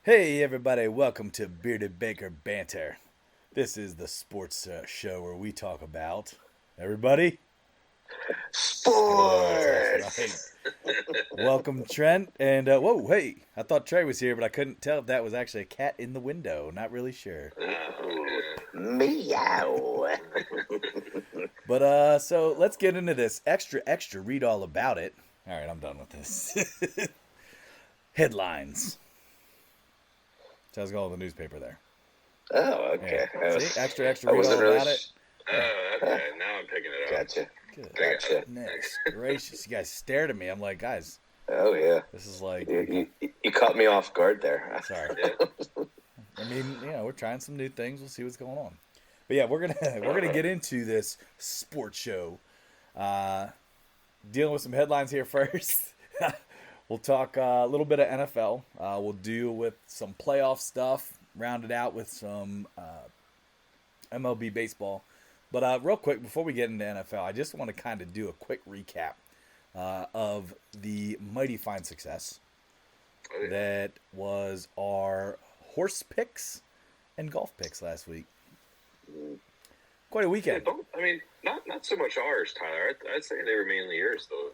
Hey everybody, welcome to Bearded Baker Banter. This is the sports show where we talk about everybody. That's right. Sports. Welcome Trent and whoa, hey, I thought Trey was here, but I couldn't tell if that was actually a cat in the window. Not really sure. Meow. But so let's get into this. Extra, read all about it. All right, I'm done with this. Headlines. So I was going to the newspaper there. Oh, okay. Yeah. See, extra, I read all wasn't really about it. Oh, okay. Now I'm picking it up. Gotcha. Good. Gotcha. Goodness gracious. You guys stared at me. I'm like, guys, Oh yeah. this is like, You caught me off guard there. sorry. Yeah. I mean, we're trying some new things. We'll see what's going on. But yeah, we're gonna get into this sports show. Dealing with some headlines here first. We'll talk a little bit of NFL. We'll deal with some playoff stuff. Round it out with some MLB baseball. But real quick, before we get into NFL, I just want to kind of do a quick recap of the mighty fine success that was our horse picks and golf picks last week. Quite a Yeah, weekend. not so much ours, Tyler. I'd say they were mainly yours, though.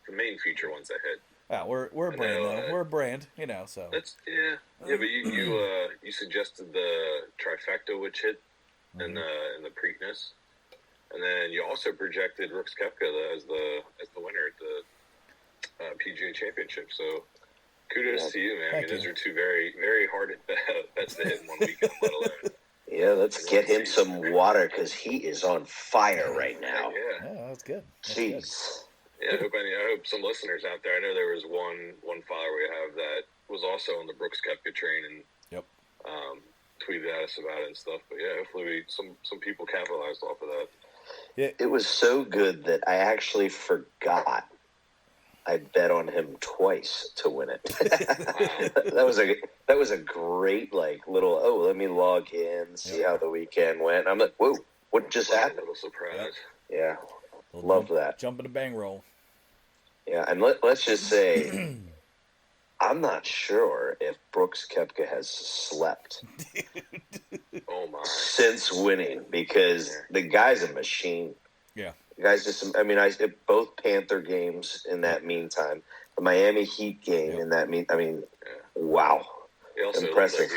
The main feature ones that hit. Wow, we're a brand though. We're a brand, so. That's yeah. But you suggested the trifecta, which hit in the Preakness, and then you also projected Brooks Koepka as the winner at the PGA Championship. So kudos to you, man. I mean, those are two very very hard bets to hit in 1 weekend, let alone. Yeah, let's get him some water because he is on fire right now. Yeah. Yeah, that's good. Jeez. Yeah, I hope some listeners out there. I know there was one follower we have that was also on the Brooks Koepka train and Yep. tweeted at us about it and stuff. But yeah, hopefully some people capitalized off of that. Yeah. It was so good that I actually forgot I bet on him twice to win it. that was a great little let me log in, see how the weekend went. I'm like, whoa, what just A happened? little surprise. Yeah, love that. Jump in the bang roll. Yeah, and let's just say, I'm not sure if Brooks Koepka has slept Oh my! since winning because the guy's a machine. Yeah. The guy's just, both Panther games in that meantime, the Miami Heat game in that wow. He also Impressive.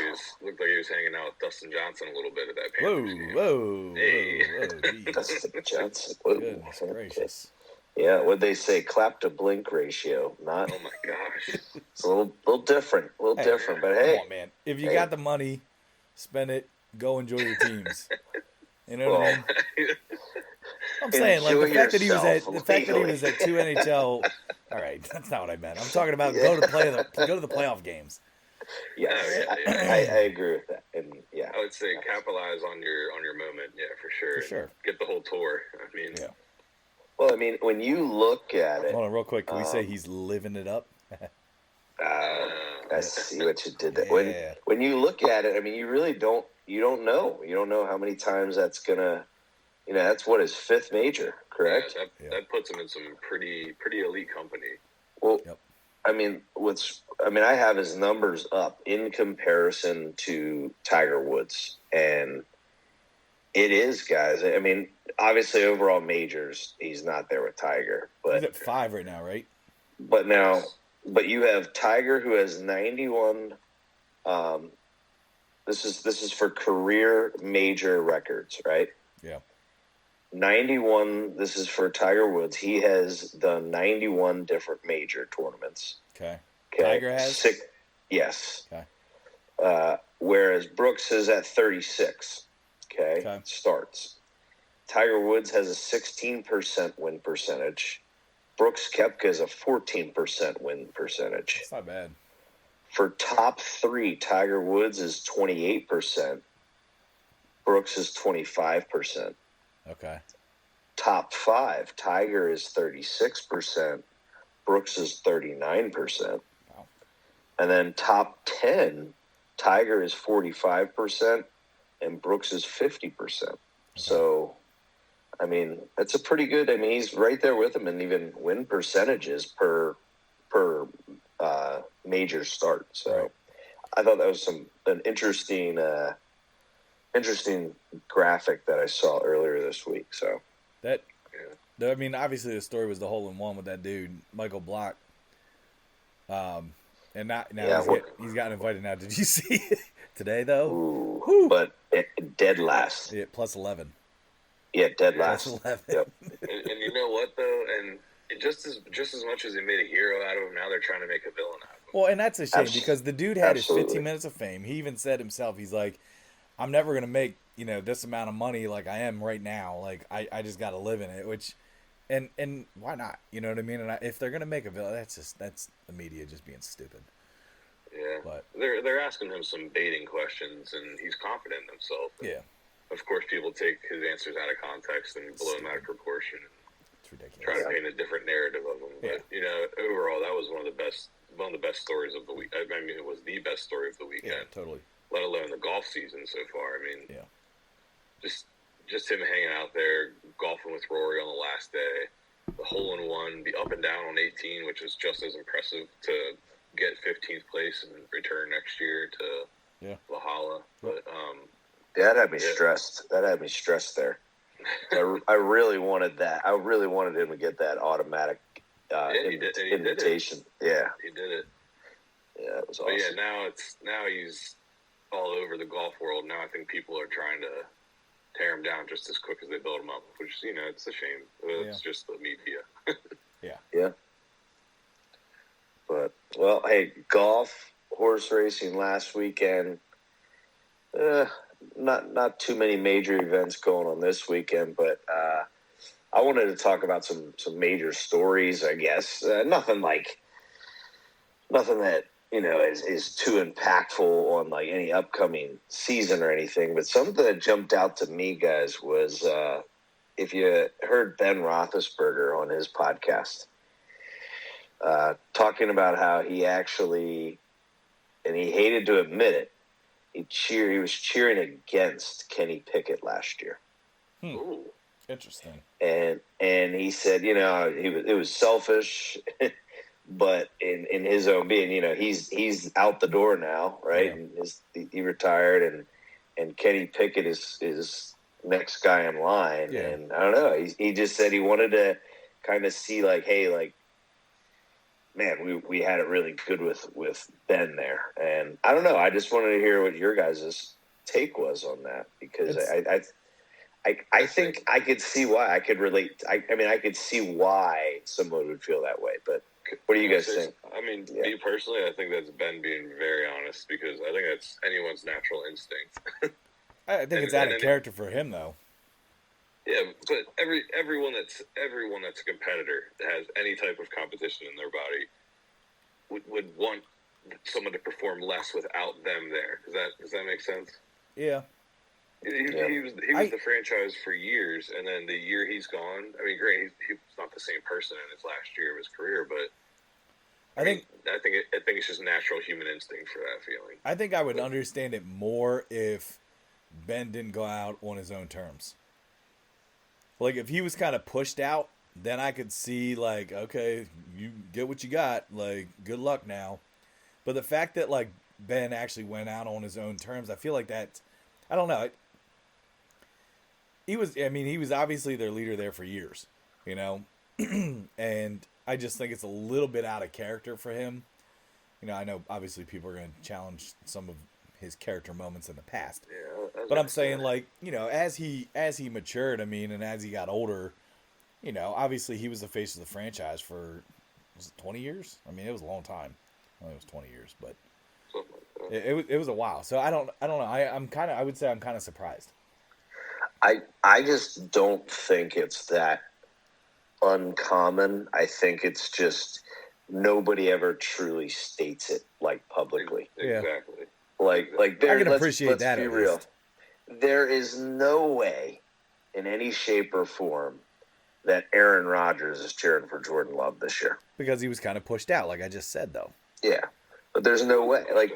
looked like he was hanging out with Dustin Johnson a little bit at that Whoa, Panthers game. whoa, Hey. whoa, geez. Dustin Johnson. Whoa. Goodness gracious. Yeah, what'd they say? Clap to blink ratio. Not. Oh my gosh! It's a little different. But hey. Come on, man. If you got the money, spend it. Go enjoy your teams. You know what I mean? I'm saying, like, Enjoy the fact that he yourself, was at two NHL. All right, that's not what I meant. I'm talking about go to the playoff games. Yes, Yeah. I agree with that. And yeah, I would say capitalize on your moment. Yeah, for sure. For sure. Get the whole tour. I mean, Yeah. well, I mean, when you look at it, Hold on, real quick. Can we say he's living it up? I see what you did there. Yeah. When you look at it, I mean, you really don't know. You don't know how many times that's gonna. That's what his fifth major, correct? Yeah, that puts him in some pretty elite company. Well, Yep. I mean, I have his numbers up in comparison to Tiger Woods, and it is, guys. I mean, obviously, overall majors, he's not there with Tiger, He's but at 5 right now, right? but you have Tiger who has 91. This is for career major records, right? Yeah. 91. This is for Tiger Woods. He has done 91 different major tournaments. Okay. Okay. Tiger has? Yes. Okay. Whereas Brooks is at 36. Okay. Starts. Tiger Woods has a 16% win percentage. Brooks Koepka is a 14% win percentage. It's not bad. For top three, Tiger Woods is 28%. Brooks is 25%. Okay. Top five, Tiger is 36%. Brooks is 39%. Wow. And then top 10, Tiger is 45% and Brooks is 50%. Okay. So, I mean, that's a pretty good. I mean, he's right there with him, and even win percentages per major start. So, right. I thought that was an interesting graphic that I saw earlier this week. So that, I mean, obviously the story was the hole in one with that dude Michael Block. And now he's gotten invited now. Did you see it today though? Ooh, but dead last. Yeah, plus 11. Yeah, dead last. Plus 11. Yep. And you know what though? And just as much as they made a hero out of him, now they're trying to make a villain out of him. Well, and that's a shame because the dude had his 15 minutes of fame. He even said himself, he's like, I'm never gonna make this amount of money like I am right now. Like I just got to live in it. Which, and why not? You know what I mean? And if they're gonna make a villain, that's the media just being stupid. Yeah, but they're asking him some baiting questions, and he's confident in himself. Yeah. Of course, people take his answers out of context and blow him out of proportion. It's ridiculous. Try to paint a different narrative of him. But overall, that was one of the best stories of the week. I mean, it was the best story of the weekend. Yeah, totally. Let alone the golf season so far. I mean, yeah, just him hanging out there golfing with Rory on the last day, the hole in one, the up and down on 18, which was just as impressive to get 15th place and return next year to Valhalla. But that had me stressed. That had me stressed there. I really wanted that. I really wanted him to get that automatic invitation. Yeah, he did it. Yeah, it was awesome. But now he's all over the golf world. Now I think people are trying to tear him down just as quick as they build him up, which it's a shame. It's just the media. Yeah. But well, hey, golf, horse racing last weekend. Not too many major events going on this weekend, but I wanted to talk about some major stories. I guess nothing that is too impactful on like any upcoming season or anything. But something that jumped out to me, guys, was if you heard Ben Roethlisberger on his podcast talking about how he actually, and he hated to admit it, he was cheering against Kenny Pickett last year. Ooh. Interesting. And he said, it was selfish, but in his own being, he's out the door now, right? Yeah. And he retired, and Kenny Pickett is next guy in line. Yeah. And I don't know. He just said he wanted to kind of see like, hey, like, man, we had it really good with Ben there. And I don't know. I just wanted to hear what your guys' take was on that, because I think I could see why. I could relate. I mean, I could see why someone would feel that way. But what do you guys think? I mean, me personally, I think that's Ben being very honest, because I think that's anyone's natural instinct. I think it's out of character for him, though. Yeah, but everyone that's a competitor that has any type of competition in their body would want someone to perform less without them there. Does that make sense? Yeah. He was the franchise for years, and then the year he's gone. I mean, great, he's not the same person in his last year of his career, but I think it's just natural human instinct for that feeling. I think I would understand it more if Ben didn't go out on his own terms. Like, if he was kind of pushed out, then I could see, like, okay, you get what you got. Like, good luck now. But the fact that, like, Ben actually went out on his own terms, I feel like that, I don't know. He was obviously their leader there for years, and I just think it's a little bit out of character for him. I know obviously people are going to challenge some of his character moments in the past. Yeah, but I'm saying, like, as he matured, and as he got older, obviously he was the face of the franchise for, was it 20 years? I mean, it was a long time. I think it was 20 years, but it was a while. So I don't know. I would say I'm kind of surprised. I just don't think it's that uncommon. I think it's just nobody ever truly states it like publicly. Exactly. Like there, I can appreciate that. Let's be real. There is no way, in any shape or form, that Aaron Rodgers is cheering for Jordan Love this year, because he was kind of pushed out, like I just said, though. Yeah, but there's no way. Like,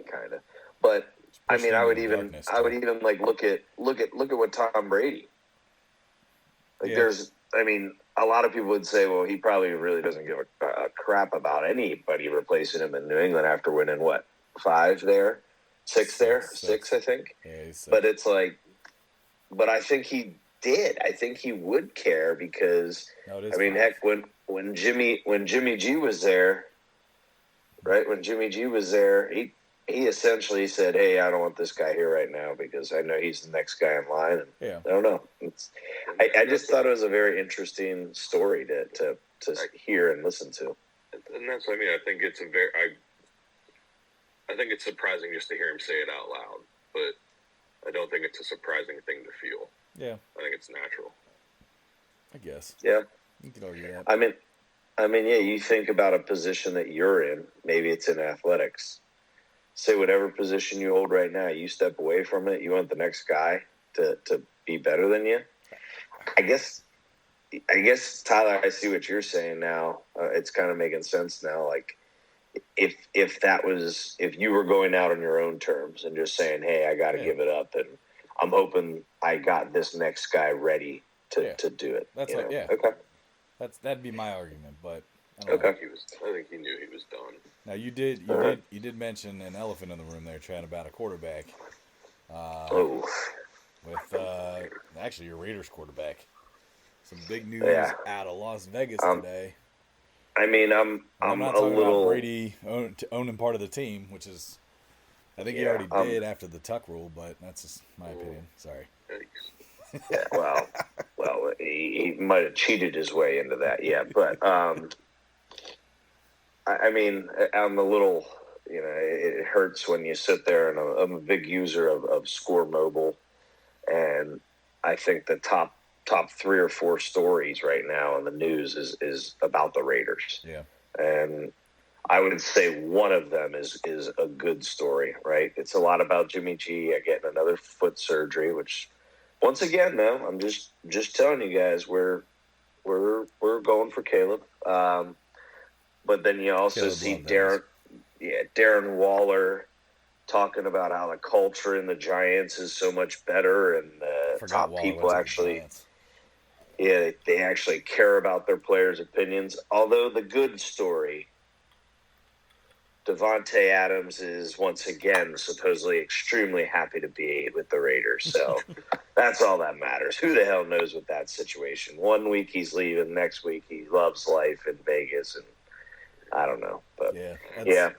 kind of. But I mean, I would even like look at what Tom Brady. Like, there's, a lot of people would say, well, he probably really doesn't give a crap about anybody replacing him in New England after winning, what, 5 there? 6 there? 6, I think. Yeah, he's 6. But it's like, but I think he did. I think he would care because, I mean, 5. heck, when Jimmy G was there, right? When Jimmy G was there, he essentially said, "Hey, I don't want this guy here right now because I know he's the next guy in line." And Yeah. I don't know. I just thought it was a very interesting story to hear and listen to. And that's what I mean. I think it's I think it's surprising just to hear him say it out loud, but I don't think it's a surprising thing to feel. Yeah. I think it's natural. I guess. Yeah. You could argue that. I mean, yeah, you think about a position that you're in, maybe it's in athletics. Say whatever position you hold right now, you step away from it, you want the next guy to be better than you. I guess, Tyler, I see what you're saying now. It's kind of making sense now. Like, if you were going out on your own terms and just saying, hey, I got to give it up, and I'm hoping I got this next guy ready to do it. That's what, yeah. Okay. That'd be my argument, but I don't okay. know. I think he knew he was done. Now you did mention an elephant in the room there, chatting about a quarterback. With actually your Raiders quarterback. Some big news out of Las Vegas today. I mean, I'm not talking about Brady owning part of the team, which is, I think he already did after the Tuck rule, but that's just my opinion. Sorry. Yeah, well, he might have cheated his way into that, but I mean, I'm a little, it hurts when you sit there, and I'm a big user of Score Mobile, and I think the top 3 or 4 stories right now in the news is about the Raiders. Yeah. And I would say one of them is a good story, right? It's a lot about Jimmy G getting another foot surgery, which, once again, though, I'm just telling you guys, we're going for Caleb. But then you also see Darren Waller talking about how the culture in the Giants is so much better, and the top people actually, they actually care about their players' opinions. Although the good story, Devontae Adams is once again supposedly extremely happy to be with the Raiders. So that's all that matters. Who the hell knows with that situation? 1 week he's leaving, next week he loves life in Vegas, and I don't know. But I don't get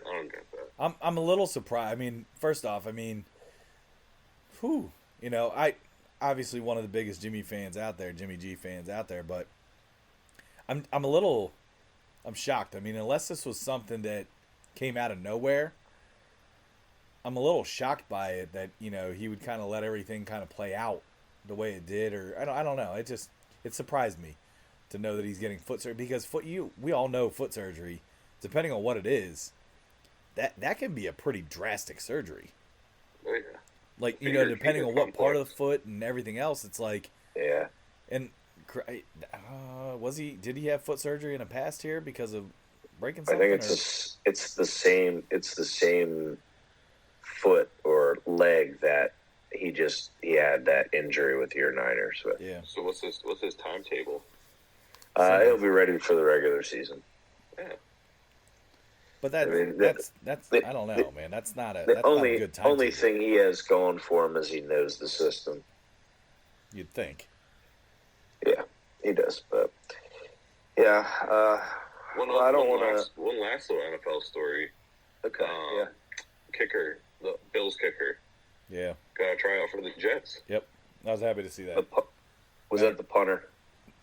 that. I'm a little surprised. I mean, first off, I obviously one of the biggest Jimmy G fans out there, but I'm shocked. I mean, unless this was something that came out of nowhere, I'm a little shocked by it that, he would kind of let everything kind of play out the way it did, or I don't know. It surprised me to know that he's getting foot surgery, because we all know foot surgery, depending on what it is, that can be a pretty drastic surgery. Oh, yeah. Like, depending on what part of the foot and everything else, it's like, yeah. And did he have foot surgery in the past here because of breaking something? I think it's the same foot or leg that he had that injury with your Niners. But. Yeah. So what's his timetable? He'll be ready for the regular season. Yeah. But that's I don't know, man. That's not a good timetable. Only thing he has going for him is he knows the system. You'd think. Yeah, he does. But yeah, one last little NFL story. Okay. Kicker, the Bills kicker. Yeah. Got a tryout for the Jets. Yep. I was happy to see that. Was that the punter?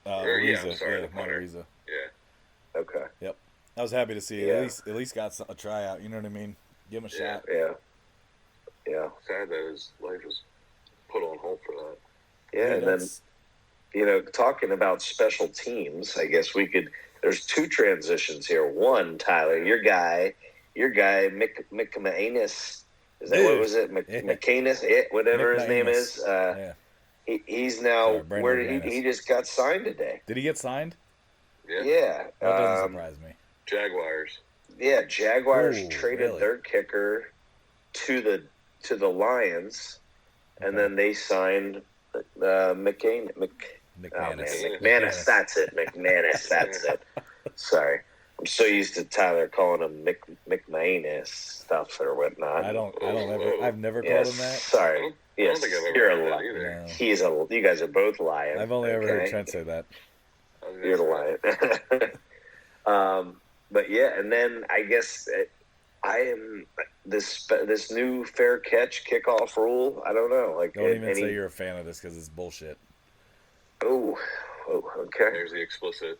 The punter. Riza. Yeah. Okay. Yep. I was happy to see it. At least got a tryout. You know what I mean? Give him a shot. Yeah. Sad that his life was put on hold for that. Yeah, and then, talking about special teams, I guess there's 2 transitions here. One, Tyler, your guy, McManus, is that what was it? McCanus, whatever his name is. He's now, he just got signed today. Did he get signed? Yeah. That doesn't surprise me. Jaguars. Yeah, Jaguars traded their kicker to the Lions, and then they signed McCanus. McManus. McManus. That's it. McManus. That's it. Sorry. I'm so used to Tyler calling him McManus stuff or whatnot. I've never called him that. Sorry. Yes, I don't think I've ever you're heard a that either. liar. You guys are both lying. I've only ever heard Trent say that. You're the lion. But yeah, and then I guess I am this new fair catch kickoff rule. I don't know. Like, don't even say you're a fan of this because it's bullshit. Oh, okay. There's the explicit.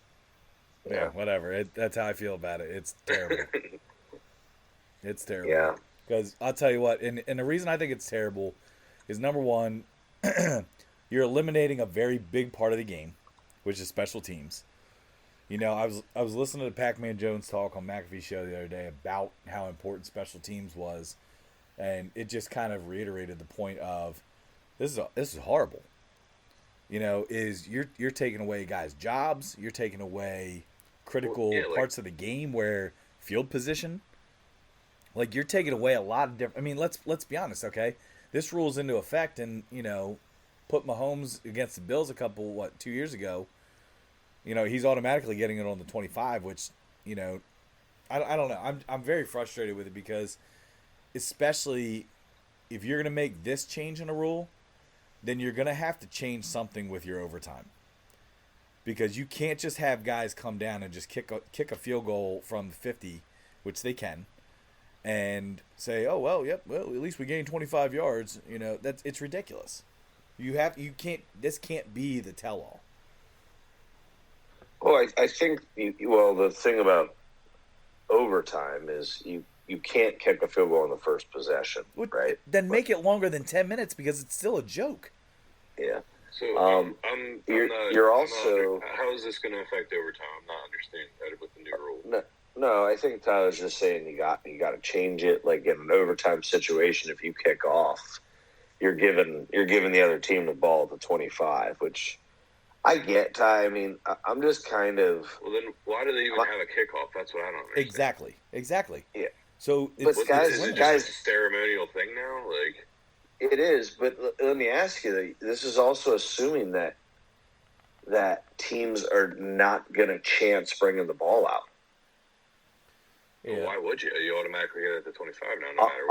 Yeah, whatever. That's how I feel about it. It's terrible. It's terrible. Yeah. Because I'll tell you what, and the reason I think it's terrible is, number one, you're eliminating a very big part of the game, which is special teams. You know, I was listening to Pac-Man Jones talk on McAfee's show the other day about how important special teams was, and it just kind of reiterated the point of this is horrible. You know, is you're taking away guys' jobs, you're taking away critical parts of the game where field position. Like, you're taking away a lot of different. I mean, let's be honest, okay? This rule's into effect, and put Mahomes against the Bills 2 years ago. He's automatically getting it on the 25, which I don't know. I'm very frustrated with it because, especially if you're gonna make this change in a rule, then you're gonna have to change something with your overtime. Because you can't just have guys come down and just kick a field goal from the 50, which they can, and say, "Oh well, yep, well at least we gained 25 yards." It's ridiculous. This can't be the tell-all. Well, I think the thing about overtime is you can't kick a field goal in the first possession, right? Then make it longer than 10 minutes because it's still a joke. Yeah. So you're also. How is this going to affect overtime? I'm not understanding that with the new rule. No, I think Tyler's just saying you got to change it. Like, in an overtime situation, if you kick off, you're giving the other team the ball at the 25, which I get, Ty. I mean, I'm just kind of. Well, then why do they even have a kickoff? That's what I don't understand. Exactly. Yeah. So, is it just a ceremonial thing now? Like, it is, but let me ask you: this is also assuming that teams are not going to chance bringing the ball out. Yeah. Well, why would you? You automatically get it at the 25 now, no matter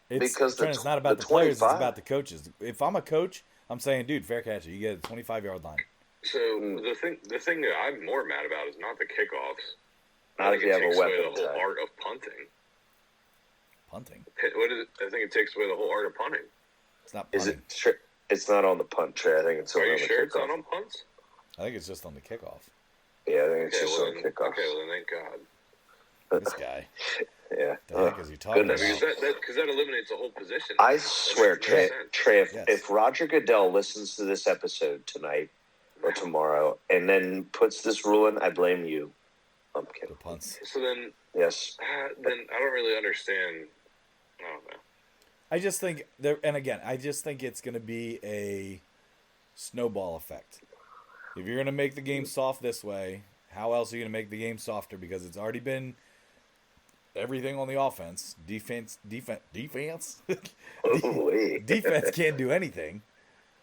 where. Because it's not about the players; it's about the coaches. If I'm a coach, I'm saying, dude, fair catch it. You get a 25-yard line. So the thing that I'm more mad about is not the kickoffs. Not if you have a weapon. It takes away the whole art of punting. Punting? What is it? I think it takes away the whole art of punting. It's not punting. It's not on the punt tray. I think it's on the kickoff. Are you sure it's not on punts? I think it's just on the kickoff. Yeah, I think it's just on the kickoff. Okay, well then thank God. This guy. Yeah. The heck is he talking about? Because that eliminates the whole position. I swear, Trey, if Roger Goodell listens to this episode tonight or tomorrow and then puts this rule in, I blame you. I'm kidding. The punts. So then, yes. Then I don't really understand. I don't know. I just think it's going to be a snowball effect. If you're going to make the game soft this way, how else are you going to make the game softer? Because it's already been everything on the offense. Defense. Defense can't do anything.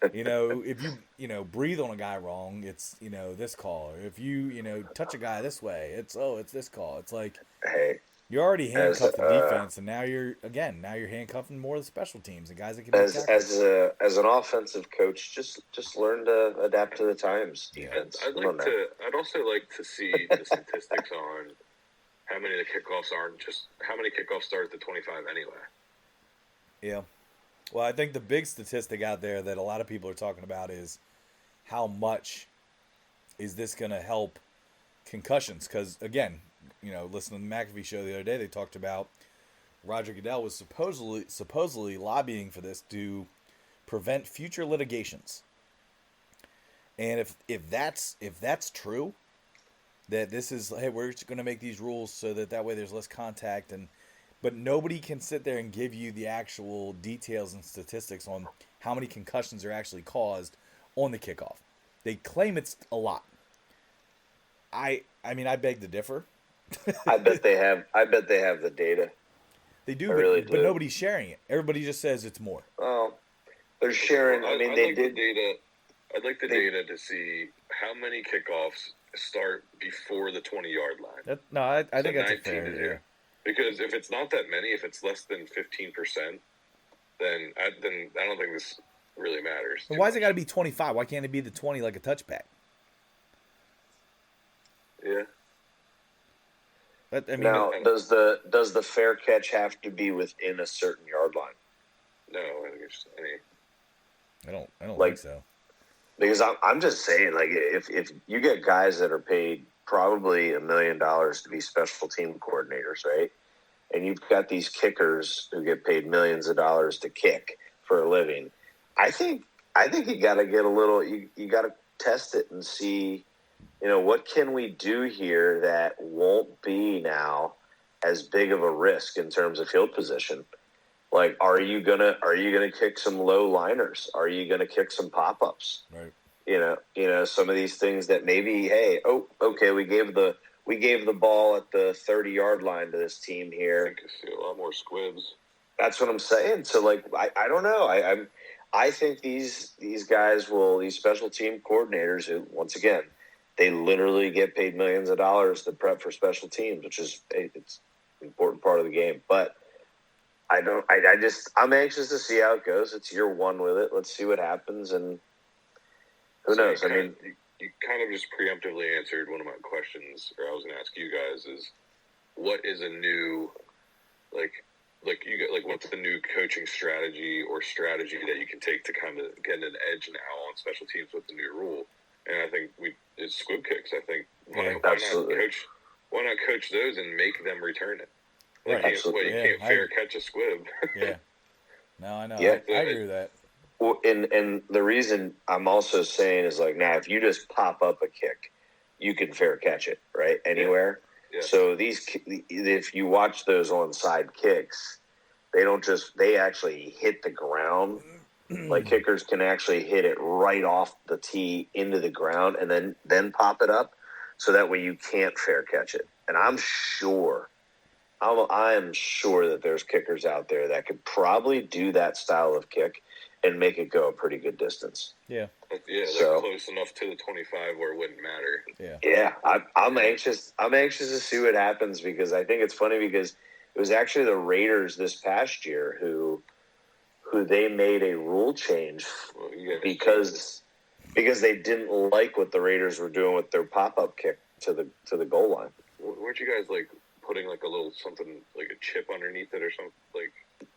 If you breathe on a guy wrong, it's this call. Or if you touch a guy this way, it's this call. It's like, hey, you already handcuffed the defense, and now you're handcuffing more of the special teams and guys that can as an offensive coach, just learn to adapt to the times. Defense. I'd also like to see the statistics on how many of the kickoffs how many kickoffs start at the 25 anyway. Yeah. Well, I think the big statistic out there that a lot of people are talking about is how much is this going to help concussions? Because, again, listening to the McAfee show the other day, they talked about Roger Goodell was supposedly lobbying for this to prevent future litigations. And if that's true, that this is, hey, we're just going to make these rules so that way there's less contact, but nobody can sit there and give you the actual details and statistics on how many concussions are actually caused on the kickoff. They claim it's a lot. I mean, I beg to differ. I bet they have the data. They do, but nobody's sharing it. Everybody just says it's more. Well, they're sharing. I mean, they did data. I'd like the data to see how many kickoffs start before the 20-yard line. I think that's a fair. Yeah. Because if it's not that many, if it's less than 15%, then I don't think this really matters. Why has it got to be 25? Why can't it be the 20 like a touchback? Yeah. But, I mean, now, does the fair catch have to be within a certain yard line? No, I think it's any. I don't Like, think so. Because I'm just saying, like, if you get guys that are paid probably $1 million to be special team coordinators, right? And you've got these kickers who get paid millions of dollars to kick for a living. I think you got to get a little. You got to test it and see, what can we do here that won't be now as big of a risk in terms of field position. Like, are you gonna kick some low liners? Are you gonna kick some pop ups? Right. Some of these things that maybe, hey, okay, we gave the ball at the 30-yard line to this team here. I think I see a lot more squibs. That's what I'm saying. So, like, I don't know. I think these guys these special team coordinators who, once again, they literally get paid millions of dollars to prep for special teams, which is it's an important part of the game. But I'm anxious to see how it goes. It's year one with it. Let's see what happens, and who knows? You kind of just preemptively answered one of my questions, or I was going to ask you guys, is what is a new, what's the new coaching strategy or strategy that you can take to kind of get an edge now on special teams with the new rule? And I think it's squib kicks. I think why not coach those and make them return it? Like, Right. you can't fair catch a squib. Yeah. No, I know. Yeah. I agree with that. Well, and the reason I'm also saying is, like, now if you just pop up a kick, you can fair catch it, right, anywhere. Yeah. So if you watch those onside kicks, they actually hit the ground. Like, kickers can actually hit it right off the tee into the ground and then pop it up, so that way you can't fair catch it. And I am sure that there's kickers out there that could probably do that style of kick and make it go a pretty good distance. Yeah. Yeah, they're close enough to the 25 where it wouldn't matter. Yeah. Yeah, I'm anxious. I'm anxious to see what happens, because I think it's funny, because it was actually the Raiders this past year who they made a rule change because they didn't like what the Raiders were doing with their pop-up kick to the goal line. Weren't you guys putting a little something, like a chip underneath it or something?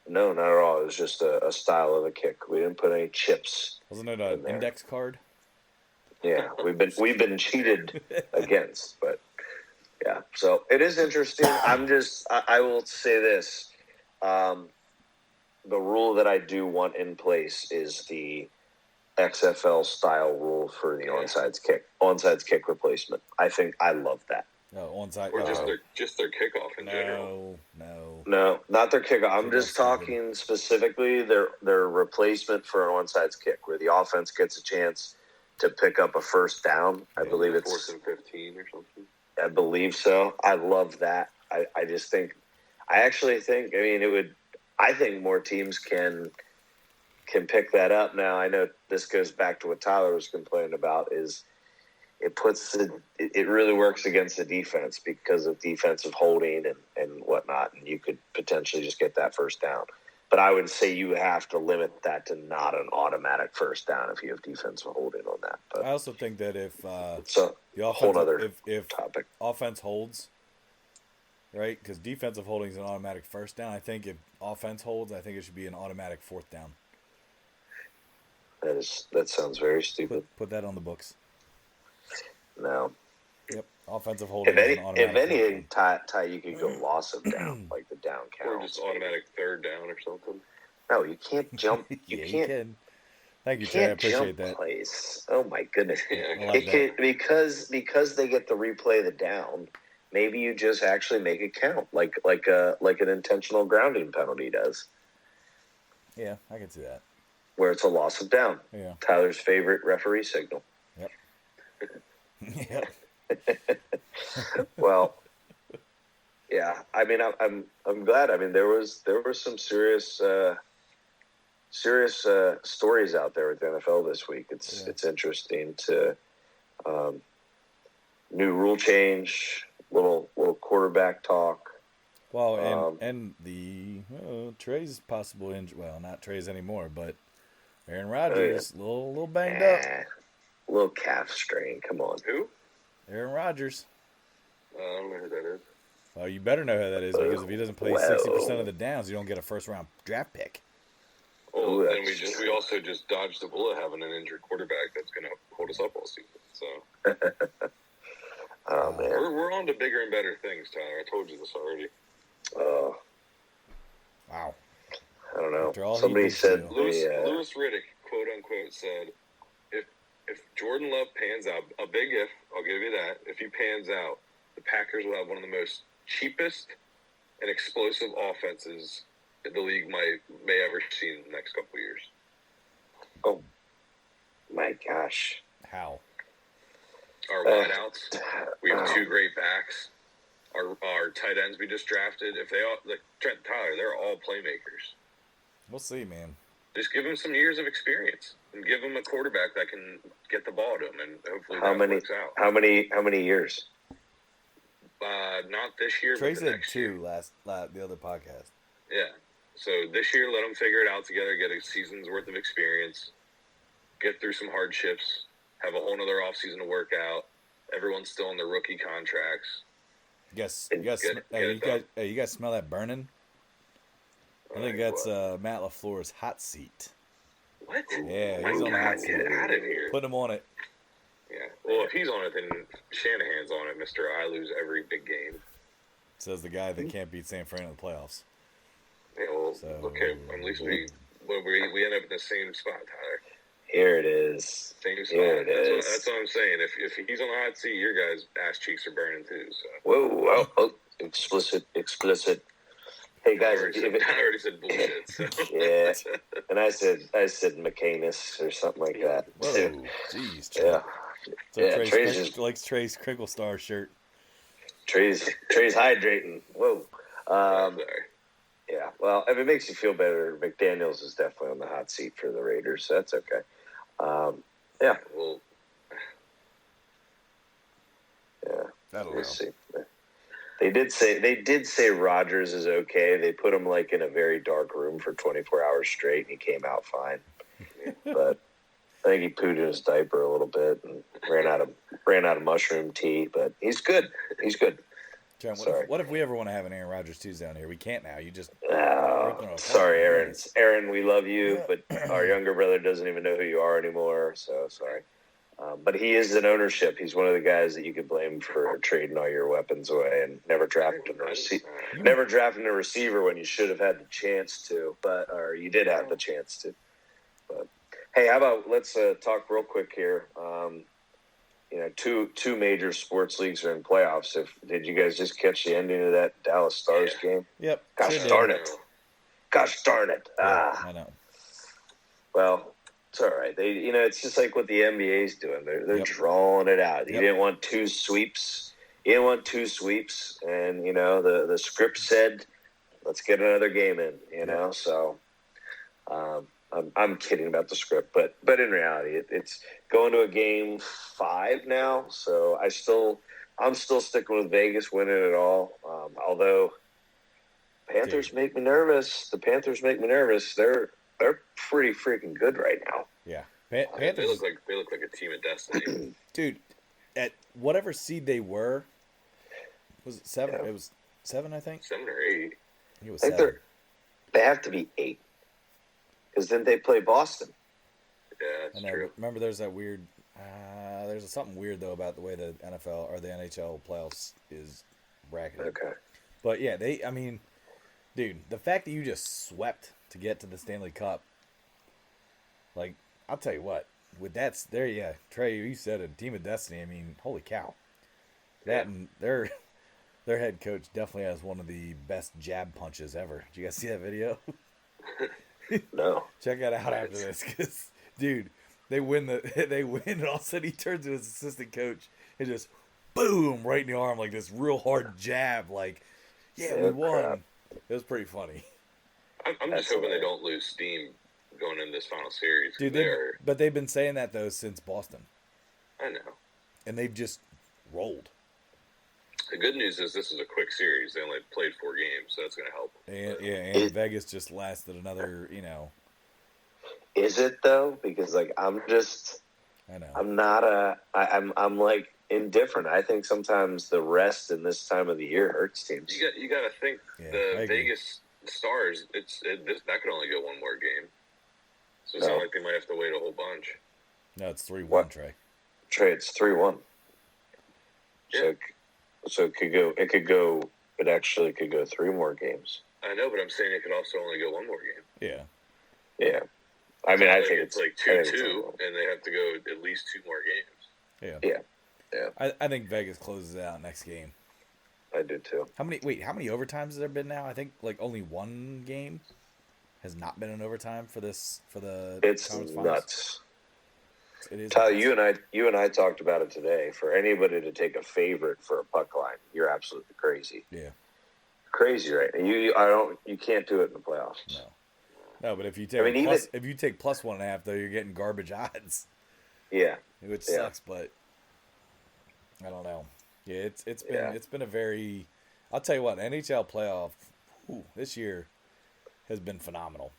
No, not at all. It was just a style of a kick. We didn't put any chips. Wasn't it an index card? Yeah, we've been cheated against, but yeah. So it is interesting. I will say this: the rule that I do want in place is the XFL style rule for the onside kick replacement. I love that. No, onside. Or just their kickoff in general. No, not their kickoff. I'm just talking specifically their replacement for an onside kick, where the offense gets a chance to pick up a first down. I believe it's 4th and 15 or something. I believe so. I love that. I actually think. I mean, I think more teams can pick that up now. I know this goes back to what Tyler was complaining about. Is it really works against the defense because of defensive holding and whatnot, and you could potentially just get that first down. But I would say you have to limit that to not an automatic first down if you have defensive holding on that. But I also think that if it's a whole other topic. Offense holds, right? Because defensive holding is an automatic first down. I think if offense holds, I think it should be an automatic 4th down. That sounds very stupid. Put that on the books. No. Yep. Offensive holding. If any, Ty, you could go loss of down, like the down count. Or just automatic 3rd down or something. No, you can't jump. You can't. Thank you, Jay. I appreciate that. Place. Oh my goodness. Like because they get to replay the down. Maybe you just actually make it count, like an intentional grounding penalty does. Yeah, I can see that. Where it's a loss of down. Yeah. Tyler's favorite referee signal. Yep. Yep. Well, yeah. I mean, I'm glad. I mean, there was some serious stories out there with the NFL this week. It's interesting to new rule change, little quarterback talk. Well, and the Trey's possible injury. Well, not Trey's anymore, but Aaron Rodgers, a little banged up. Little calf strain. Come on. Who? Aaron Rodgers. I don't know who that is. Well, you better know who that is because if he doesn't play 60% of the downs, you don't get a first-round draft pick. Well, then we also just dodged the bullet having an injured quarterback that's going to hold us up all season. So, oh man, we're on to bigger and better things, Tyler. I told you this already. Wow. I don't know. Somebody said Louis Riddick, quote unquote, said, "If Jordan Love pans out, a big if, I'll give you that. If he pans out, the Packers will have one of the most cheapest and explosive offenses the league may ever see in the next couple of years." Oh my gosh! How? Our wideouts. We have two great backs. Our tight ends we just drafted. If they all like Trent Tyler, they're all playmakers. We'll see, man. Just give him some years of experience and give him a quarterback that can get the ball to him, and hopefully works out. How many years? Not this year. Trey but said next 2 year. last the other podcast. Yeah. So this year, let them figure it out together, get a season's worth of experience, get through some hardships, have a whole nother offseason to work out. Everyone's still on their rookie contracts. You guys smell that burning? I think that's Matt LaFleur's hot seat. What? Yeah, he's on the hot seat. Get out of here. Put him on it. Yeah. Well, if he's on it, then Shanahan's on it, Mr. I lose every big game. Says the guy that can't beat San Fran in the playoffs. Yeah, well, okay. At least we end up in the same spot, Tyler. Here it is. Same spot. Here it is. That's what I'm saying. If he's on the hot seat, your guys' ass cheeks are burning too. So. Whoa. Explicit. Hey guys, I already said bullshit. So. Yeah, and I said McCanus or something like that. Whoa, jeez. Yeah. So Trey's likes Trey's Crinkle Star shirt. Trey's hydrating. Whoa. Sorry. Yeah. Well, if it makes you feel better, McDaniels is definitely on the hot seat for the Raiders. So that's okay. Yeah. Well. Yeah. We'll know. See. They did say Rodgers is okay. They put him like in a very dark room for 24 hours straight, and he came out fine. But I think he pooed in his diaper a little bit and ran out of mushroom tea. But he's good. John, what if we ever want to have an Aaron Rodgers Tuesday down here? We can't now. You just sorry, Aaron. Aaron, we love you, but our younger brother doesn't even know who you are anymore. So sorry. But he is in ownership. He's one of the guys that you could blame for trading all your weapons away and never drafting a receiver when you should have had the chance to, or you did have the chance to. But hey, how about let's talk real quick here. Two major sports leagues are in playoffs. Did you guys just catch the ending of that Dallas Stars game? Yep. Gosh darn it! Yeah, I know. Well. It's all right. It's just like what the NBA's doing. They're drawing it out. You didn't want two sweeps. And the script said, "Let's get another game in." So I'm kidding about the script, but in reality, it's going to a game 5 now. So I'm still sticking with Vegas winning it all. Although Panthers make me nervous. The Panthers make me nervous. They're pretty freaking good right now. Yeah, Panthers. They look like a team of destiny, dude. At whatever seed they were, was it 7? Yeah. It was 7, I think. 7 or 8. It was 7. They have to be 8, because then they play Boston. Yeah, that's true. Remember, there's that weird. There's something weird though about the way the NFL or the NHL playoffs is bracketed. Okay. But yeah, dude, the fact that you just swept to get to the Stanley Cup, like, I'll tell you what, with that, Trey, you said a team of destiny. I mean, holy cow. That and their head coach definitely has one of the best jab punches ever. Did you guys see that video? No. Check that out after this, because, dude, they win, and all of a sudden he turns to his assistant coach and just, boom, right in the arm, like this real hard jab, like, we won. Crap. It was pretty funny. I'm just hoping they don't lose steam going into this final series. Dude, but they've been saying that though since Boston. I know. And they've just rolled. The good news is this is a quick series. They only played 4 games, so that's going to help. And Vegas just lasted another, Is it though? Because I'm like indifferent. I think sometimes the rest in this time of the year hurts teams. You got to think the Vegas Stars. That could only go one more game. So it's not like they might have to wait a whole bunch. No, it's 3-1, Trey. Trey, it's 3-1. Yeah. So it could go. It actually could go 3 more games. I know, but I'm saying it could also only go one more game. Yeah. Yeah. I mean, I think it's like 2-2, and they have to go at least 2 more games. Yeah. I think Vegas closes out next game. I do too. How many overtimes has there been now? I think only one game has not been an overtime for the It's conference nuts. Finals. It is. Tyler, you and I talked about it today. For anybody to take a favorite for a puck line, you're absolutely crazy. Yeah. Crazy, right? And you can't do it in the playoffs. No, but if you take if you take plus 1.5 though, you're getting garbage odds. Yeah. Which sucks, but I don't know. Yeah, it's been a very. I'll tell you what, NHL playoff this year has been phenomenal.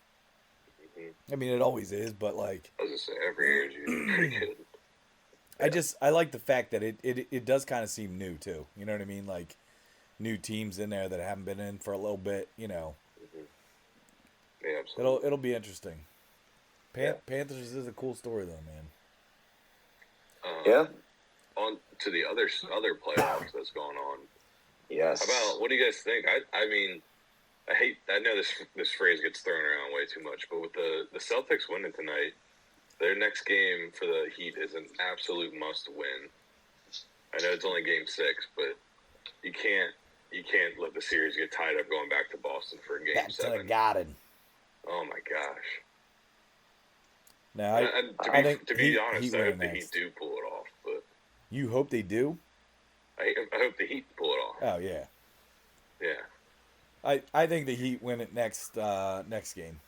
I mean, it always is, but I was just saying, every year is usually pretty good. I like the fact that it does kind of seem new too. You know what I mean? Like new teams in there that haven't been in for a little bit. Yeah, absolutely. It'll be interesting. Panthers is a cool story though, man. On to the other playoffs that's going on. Yes. What do you guys think? I mean, I know this phrase gets thrown around way too much, but with the Celtics winning tonight, their next game for the Heat is an absolute must win. I know it's only game 6, but you can't let the series get tied up going back to Boston for game 7. To the Garden. Oh my gosh. Now, to be honest, I hope the Heat do pull it off. But you hope they do? I hope the Heat pull it off. Oh yeah. Yeah. I think the Heat win it next game.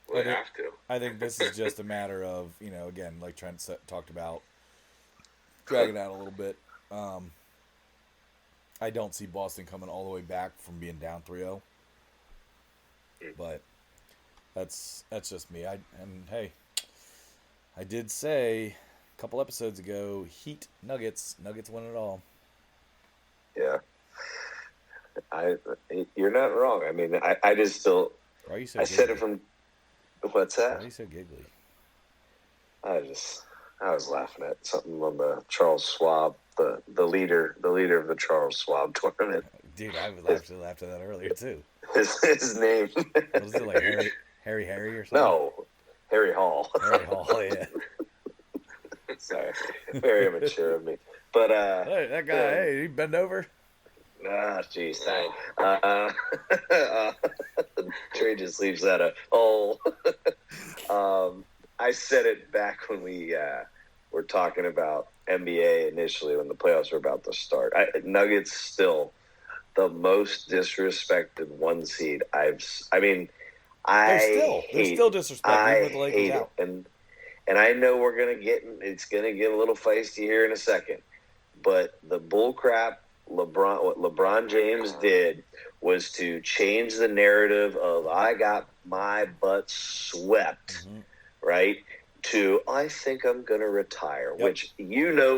Well, they have to. I think this is just a matter of, again, like Trent talked about, dragging out a little bit. I don't see Boston coming all the way back from being down 3-0. But that's just me. Hey, I did say a couple episodes ago, Heat Nuggets win it all. Yeah. You're not wrong. I mean, I just still. Why are you so I giggly? said it from. What's that? Why are you so giggly? I was laughing at something on the Charles Schwab, the leader of the Charles Schwab tournament. Dude, I actually laughed at that earlier too. His name. Was it like Harry or something? No, Harry Hall. Harry Hall, yeah. Sorry, very immature of me. But hey, that guy, hey, he bend over. Jeez, Trey just leaves that I said it back when we were talking about NBA initially when the playoffs were about to start. Nuggets still the most disrespected 1 seed they're still disrespected with the Lakers out. And I know it's gonna get a little feisty here in a second, but the bullcrap what LeBron James did was to change the narrative of I got my butt swept, right? To I think I'm going to retire, which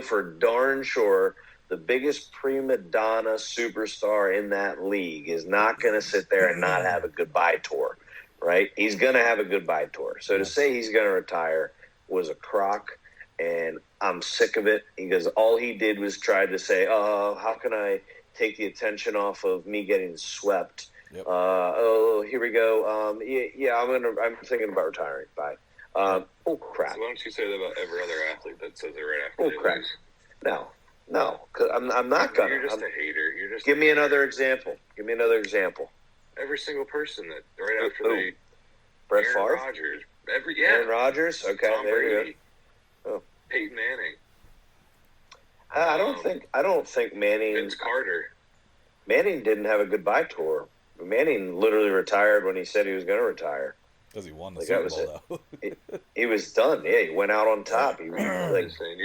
for darn sure the biggest prima donna superstar in that league is not going to sit there and not have a goodbye tour, right? He's going to have a goodbye tour. So to say he's going to retire was a crock. And I'm sick of it because all he did was try to say, how can I take the attention off of me getting swept? Yep. Here we go. I'm thinking about retiring. Bye. Oh, crap. So why don't you say that about every other athlete that says it right after they crap. lose? No, because I'm not going to. You're just a hater. Give me another example. Every single person that right after they... Brett Favre? Rodgers. Aaron Rodgers? Okay, Tom there Brady. you go. Oh. Peyton Manning. I don't think Manning. Vince Carter. Manning didn't have a goodbye tour Manning literally retired when he said he was going to retire. Because he won the Like, Super that was Bowl, though. He was done. Yeah, he went out on top. He I'm like just saying,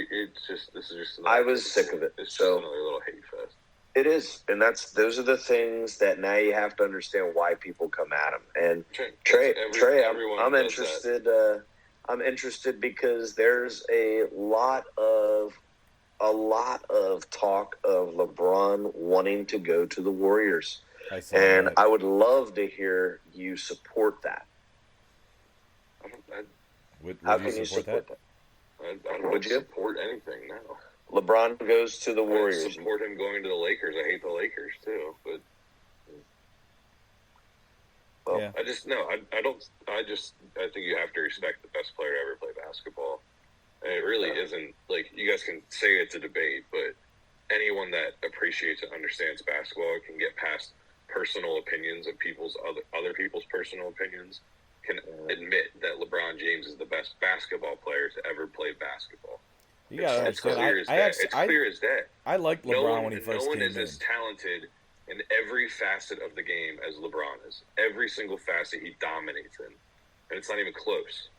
this is just. I was sick of it. It's just So another little hate fest. it is, and those are the things that now you have to understand why people come at him. And Trey, I'm interested. I'm interested because there's a lot of talk of LeBron wanting to go to the Warriors, and I would love to hear you support that. How can you support that? I don't support anything now. LeBron goes to the Warriors. I support him going to the Lakers. I hate the Lakers too, but yeah. I think you have to respect the best player to ever play basketball. And it really isn't like you guys can say it's a debate, but anyone that appreciates and understands basketball can get past personal opinions of other people's personal opinions. Can admit that LeBron James is the best basketball player to ever play basketball. You gotta understand. It's clear as day. I liked LeBron when he first came in. No one is as talented in every facet of the game as LeBron is. Every single facet he dominates in, and it's not even close.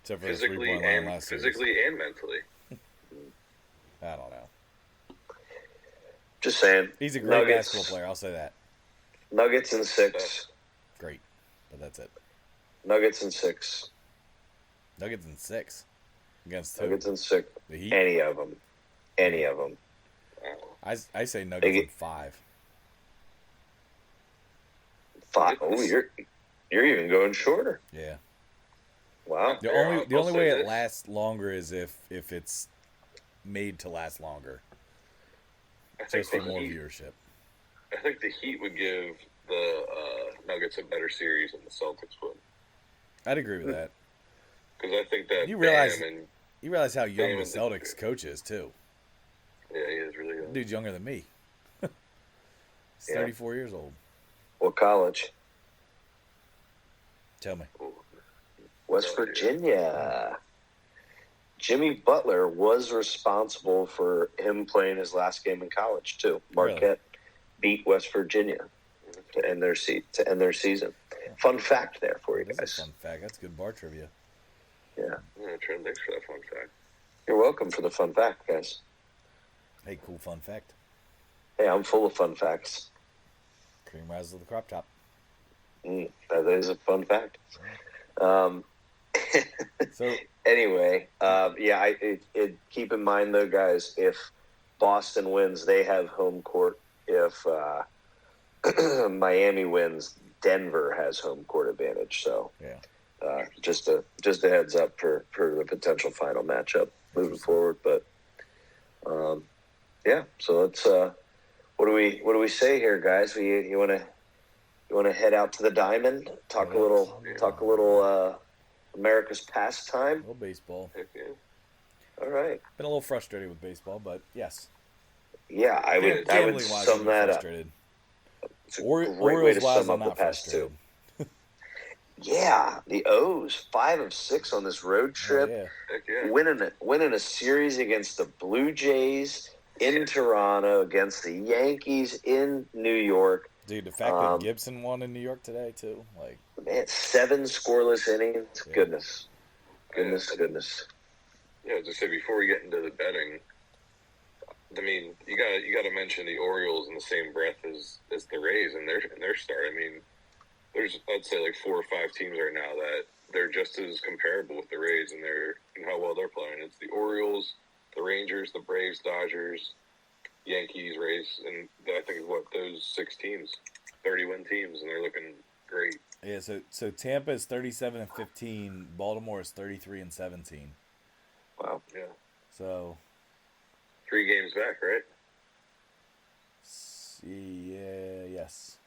Except for physically and mentally. I don't know. Just saying. He's a great basketball player. I'll say that. Nuggets in 6. Great, but that's it. Nuggets in 6. Nuggets in 6. Against who? Nuggets in 6. The Heat? Any of them. I say Nuggets in 5. 5. Oh, you're even going shorter. Yeah. Wow. The only way it lasts longer is if it's made to last longer. Just for more viewership. I think the Heat would give the Nuggets a better series than the Celtics would. I'd agree with that. Because I think that you realize how young the Celtics coach is too. Yeah, he is really young. Dude's younger than me. He's 34 years old. What college? Tell me. West Virginia. Jimmy Butler was responsible for him playing his last game in college too. Marquette beat West Virginia to end their season. Fun fact there for you guys. That's a fun fact. That's good bar trivia. Yeah. Trent, thanks for that fun fact. You're welcome for the fun fact, guys. Hey, cool fun fact. Hey, I'm full of fun facts. Cream rises to the crop top. That is a fun fact. So anyway, keep in mind though, guys, if Boston wins, they have home court. If Miami wins, Denver has home court advantage. So yeah, just a heads up for the potential final matchup moving forward. But so let's what do we say here, guys? You want to head out to the Diamond, talk a little America's pastime. A little baseball. Heck yeah. All right. Been a little frustrated with baseball, but yes. Yeah, I would sum that up. It's a great way to sum up the past two. Yeah, the O's 5 of 6 on this road trip, Heck yeah. winning a series against the Blue Jays in Toronto, against the Yankees in New York. Dude, the fact that Gibson won in New York today too, like man, 7 scoreless innings. Yeah. Goodness. Yeah, just say before we get into the betting, I mean, you got to mention the Orioles in the same breath as the Rays and their start. I mean, there's I'd say like 4 or 5 teams right now that they're just as comparable with the Rays and how well they're playing. It's the Orioles, the Rangers, the Braves, Dodgers, Yankees, Rays, and I think those 6 teams, 30-win teams, and they're looking great. Yeah, so Tampa is 37-15, Baltimore is 33-17. Wow. Yeah. So 3 games back, right? Yeah. Yes.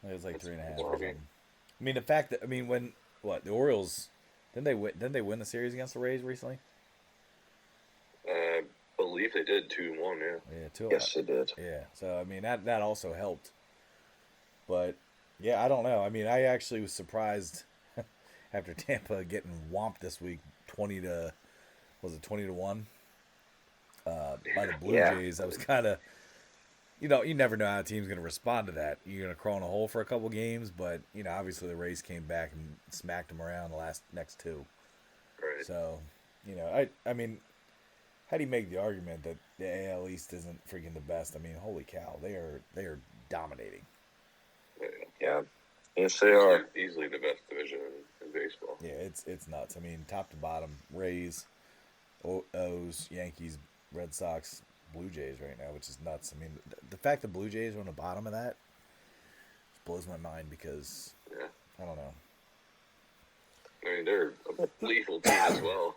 It was like 3.5 or something. I mean, the fact that when the Orioles didn't they win the series against the Rays recently? I believe they did 2-1. Yeah. Yeah, 2. Yes, they did. Yeah. So I mean that also helped. But yeah, I don't know. I mean, I actually was surprised after Tampa getting whomped this week, 20-1, by the Blue Jays. I was kind of you never know how a team's going to respond to that. You're going to crawl in a hole for a couple games, but obviously the Rays came back and smacked them around the next two. Right. So, I mean, how do you make the argument that the AL East isn't freaking the best? I mean, holy cow, they are dominating. Yeah. Yes, they are. Easily the best division in baseball. Yeah, it's nuts. I mean, top to bottom, Rays, O's, Yankees, Red Sox, Blue Jays right now, which is nuts. I mean, the fact that Blue Jays are on the bottom of that blows my mind because I don't know. I mean, they're a lethal team as well.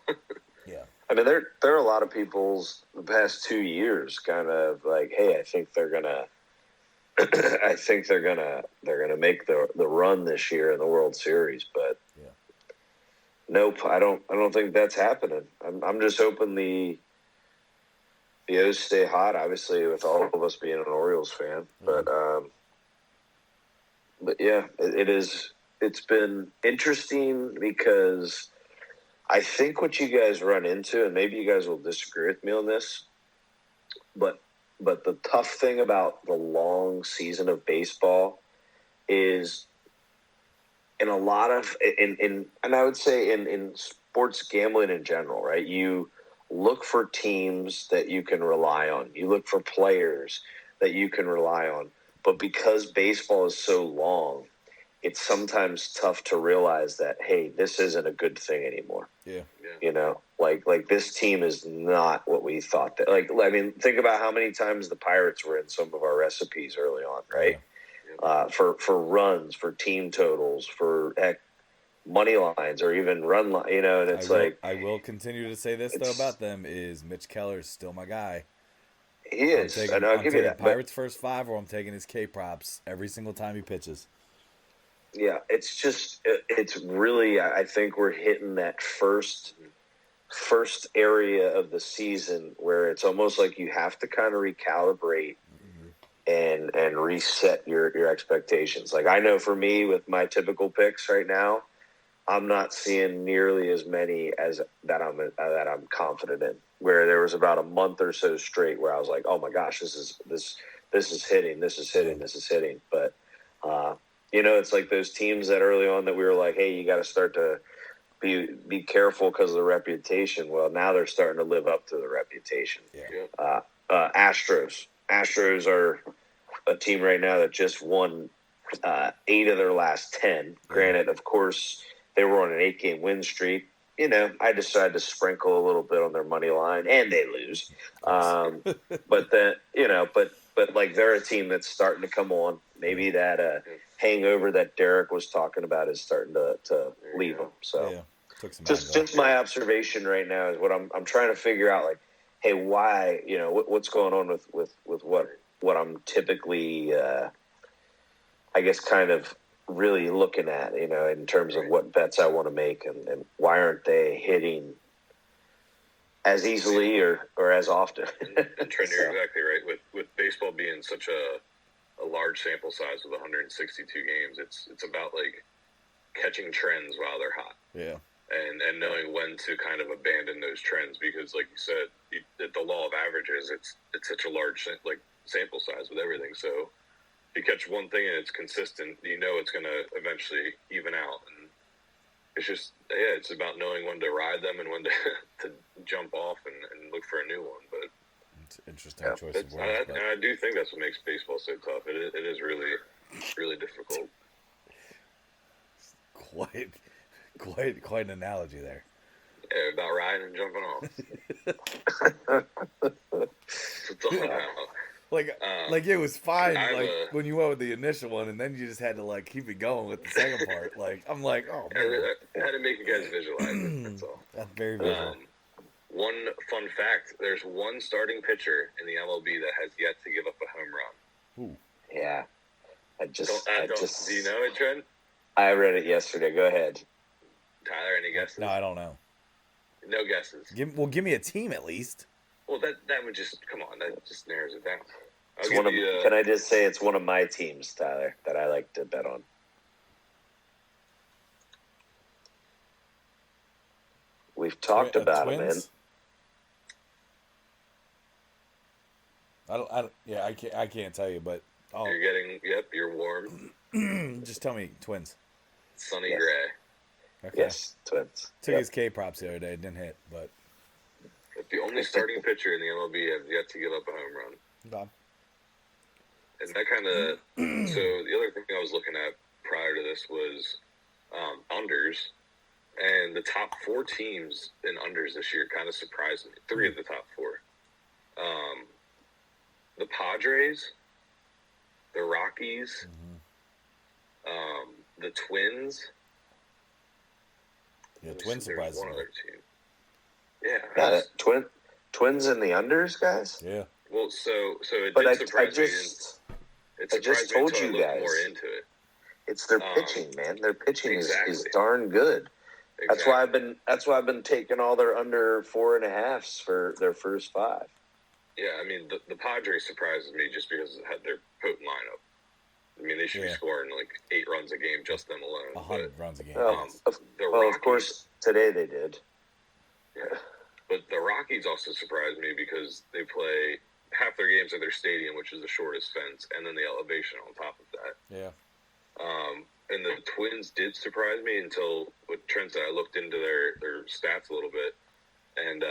Yeah. I mean, there are a lot of people's the past 2 years kind of like, hey, I think they're gonna make the run this year in the World Series, but nope, I don't think that's happening. I'm just hoping the O's stay hot. Obviously, with all of us being an Orioles fan, but yeah, it is. It's been interesting because I think what you guys run into, and maybe you guys will disagree with me on this, but the tough thing about the long season of baseball is in a lot of and I would say in sports gambling in general, right? You look for teams that you can rely on. You look for players that you can rely on. But because baseball is so long, it's sometimes tough to realize that, hey, this isn't a good thing anymore. Yeah. Like this team is not what we thought that. Like, I mean, think about how many times the Pirates were in some of our recipes early on, right? Yeah. For runs, for team totals, for money lines, or even run line. And it's I will continue to say this though about them is Mitch Keller's still my guy. He is. I'm I'll give you that. Pirates first 5, or I'm taking his K props every single time he pitches. Yeah, it's really, I think we're hitting that first area of the season where it's almost like you have to kind of recalibrate and reset your expectations. Like, I know for me with my typical picks right now, I'm not seeing nearly as many as that I'm confident in. Where there was about a month or so straight where I was like, oh my gosh, this is hitting, this is hitting. But it's like those teams that early on that we were like, hey, you got to start to be careful because of the reputation. Well, now they're starting to live up to the reputation. Yeah. Astros are a team right now that just won 8 of their last 10. Granted, of course, they were on an 8-game win streak. I decided to sprinkle a little bit on their money line, and they lose. But then, but like they're a team that's starting to come on. Maybe that hangover that Derek was talking about is starting to leave them. So just my observation right now is what I'm trying to figure out. Like, hey, why? What's going on with what I'm typically, I guess, kind of really looking at, in terms of what bets I want to make, and why aren't they hitting as easily or as often? And Trent, you're exactly right. With baseball being such a large sample size with 162 games, it's about like catching trends while they're hot. Yeah. And knowing when to kind of abandon those trends, because like you said, the law of averages, it's such a large sample size with everything. So you catch one thing and it's consistent, it's going to eventually even out. And it's just, it's about knowing when to ride them and when to jump off and look for a new one. But it's an interesting choice of words. And I do think that's what makes baseball so tough. It is really, really difficult. Quite an analogy there. Yeah, about riding and jumping off. It's all about. Like it was fine when you went with the initial one, and then you just had to keep it going with the second part. I'm like, oh man. I had to make you guys visualize it. That's all. That's very visual. One fun fact: there's one starting pitcher in the MLB that has yet to give up a home run. Ooh. Yeah, do you know it, Trent? I read it yesterday. Go ahead, Tyler. Any guesses? No, I don't know. No guesses. Give me a team at least. Well, that would just come on. That just narrows it down. Can I just say it's one of my teams, Tyler, that I like to bet on. We've talked about him, man. I can't tell you, but You're getting. Yep, you're warm. just tell me Twins. Sunny Yes. gray. Okay. Yes, Twins. Took Yep. his K props the other day. It didn't hit, but But the only starting pitcher in the MLB has yet to give up a home run. okay. And that kind of. So the other thing I was looking at prior to this was unders. And the top 4 teams in unders this year kind of surprised me. 3 of the top 4. The Padres, the Rockies, the Twins. Yeah, Let me Twins see, there was surprises one me. other team. Yeah. Yeah, Twins in the unders, guys. Yeah. Well, so it But did surprise me. I It just surprised me told until I you looked guys. more into it. It's their pitching, man. Their pitching is Exactly. darn good. Exactly. That's why I've been taking all their under 4.5s for their first 5. Yeah, I mean, the Padres surprises me just because of their potent lineup. I mean, they should be scoring like 8 runs a game, just them alone. 100 runs a game. Of course, today they did. Yeah. But the Rockies also surprised me because they play half their games at their stadium, which is the shortest fence, and then the elevation on top of that. Yeah. And the Twins did surprise me until, with Trent said, I looked into their stats a little bit, and